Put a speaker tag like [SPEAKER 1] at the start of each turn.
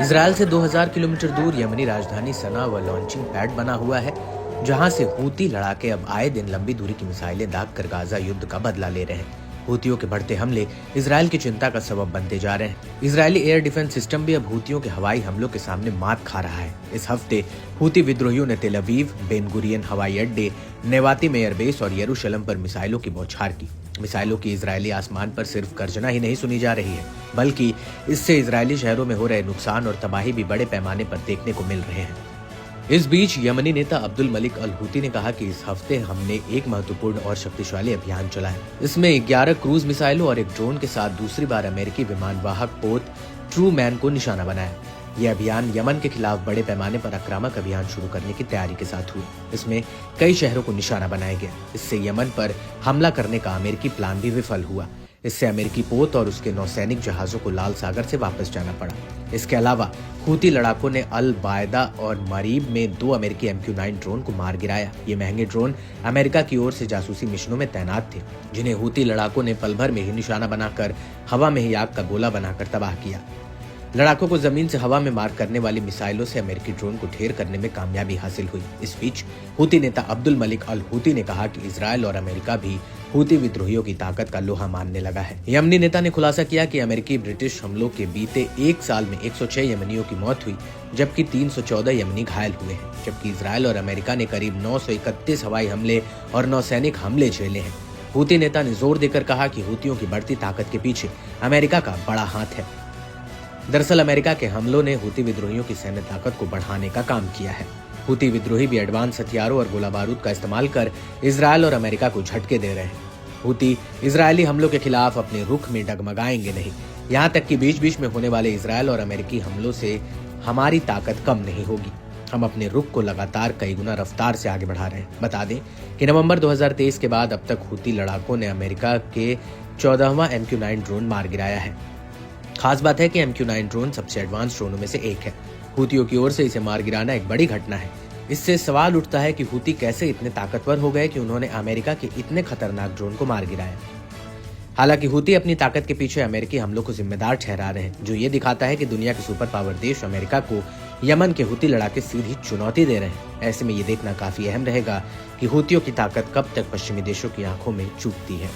[SPEAKER 1] Israel से 2000 kilometre दूर यमनी राजधानी सना व लॉन्चिंग पैड बना हुआ है, जहां से हूती लड़ाके अब आए दिन लंबी दूरी की मिसाइलें दागकर गाजा युद्ध का बदला ले रहे हैं। हूतियों के बढ़ते हमले इसराइल की चिंता का सबब बनते जा रहे हैं। इजरायली एयर डिफेंस सिस्टम भी अब हूतियों के हवाई हमलों के सामने मात खा रहा है। इस हफ्ते हूती विद्रोहियों ने तेल अवीव, बेन गुरियन हवाई अड्डे, नेवातिम एयरबेस और यरूशलेम पर मिसाइलों की बौछार की। मिसाइलों की इजरायली आसमान पर सिर्फ गर्जना ही नहीं सुनी जा रही है, बल्कि इससे इजरायली शहरों में हो रहे नुकसान और तबाही भी बड़े पैमाने पर देखने को मिल रहे हैं। इस बीच यमनी नेता अब्दुल मलिक अल हूती ने कहा कि इस हफ्ते हमने एक महत्वपूर्ण और शक्तिशाली अभियान चलाया। इसमें 11 क्रूज मिसाइलों और एक ड्रोन के साथ दूसरी बार अमेरिकी विमान वाहक पोत ट्रू मैन को निशाना बनाया। यह अभियान यमन के खिलाफ बड़े पैमाने पर आक्रामक अभियान शुरू करने की तैयारी के साथ हुई। इसमें कई शहरों को निशाना बनाया गया। इससे यमन पर हमला करने का अमेरिकी प्लान भी विफल हुआ। इससे अमेरिकी पोत और उसके नौसैनिक जहाजों को लाल सागर से वापस जाना पड़ा। इसके अलावा हूती लड़ाकों ने अल बायदा और मरीब में 2 अमेरिकी MQ-9 ड्रोन को मार गिराया। ये महंगे ड्रोन अमेरिका की ओर से जासूसी मिशनों में तैनात थे, जिन्हें हूती लड़ाकों ने पल भर में ही निशाना बनाकर हवा में ही आग का गोला बनाकर तबाह किया। लड़ाकों को जमीन से हवा में मार करने वाली मिसाइलों से अमेरिकी ड्रोन को ढेर करने में कामयाबी हासिल हुई। इस बीच हूती नेता अब्दुल मलिक अल हूती ने कहा कि इजरायल और अमेरिका भी हूती विद्रोहियों की ताकत का लोहा मानने लगा है। यमनी नेता ने खुलासा किया कि अमेरिकी ब्रिटिश हमलों के बीते 1 साल में 106 यमनियों की मौत हुई, जबकि 314 यमनी घायल हुए हैं। जबकि इजरायल और अमेरिका ने करीब 931 हवाई हमले और नौसैनिक हमले झेले हैं। हूती नेता ने जोर देकर कहा कि हूतियों की बढ़ती ताकत के पीछे अमेरिका का बड़ा हाथ है। दरअसल अमेरिका के हमलों ने हूती विद्रोहियों की सैन्य ताकत को बढ़ाने का काम किया है। हूती विद्रोही भी एडवांस हथियारों और गोला बारूद का इस्तेमाल कर इजरायल और अमेरिका को झटके दे रहे हैं। हूती इजरायली हमलों के खिलाफ अपने रुख में डगमगाएंगे नहीं। यहाँ तक कि बीच बीच में होने वाले इजरायल और अमेरिकी हमलों से हमारी ताकत कम नहीं होगी। हम अपने रुख को लगातार कई गुना रफ्तार से आगे बढ़ा रहे हैं। बता दें कि नवंबर 2023 के बाद अब तक हूती लड़ाकों ने अमेरिका के 14वां MQ-9 ड्रोन मार गिराया है। खास बात है कि MQ-9 ड्रोन सबसे एडवांस ड्रोनों में से एक है। हूतियों की ओर से इसे मार गिराना एक बड़ी घटना है। इससे सवाल उठता है कि हूती कैसे इतने ताकतवर हो गए कि उन्होंने अमेरिका के इतने खतरनाक ड्रोन को मार गिराया। हालांकि हूती अपनी ताकत के पीछे अमेरिकी हमलों को जिम्मेदार ठहरा रहे हैं, जो ये दिखाता है कि दुनिया के सुपर पावर देश अमेरिका को यमन के हूती लड़ाके सीधी चुनौती दे रहे हैं। ऐसे में ये देखना काफी अहम रहेगा कि हूतियों की ताकत कब तक पश्चिमी देशों की आंखों में चुभती है।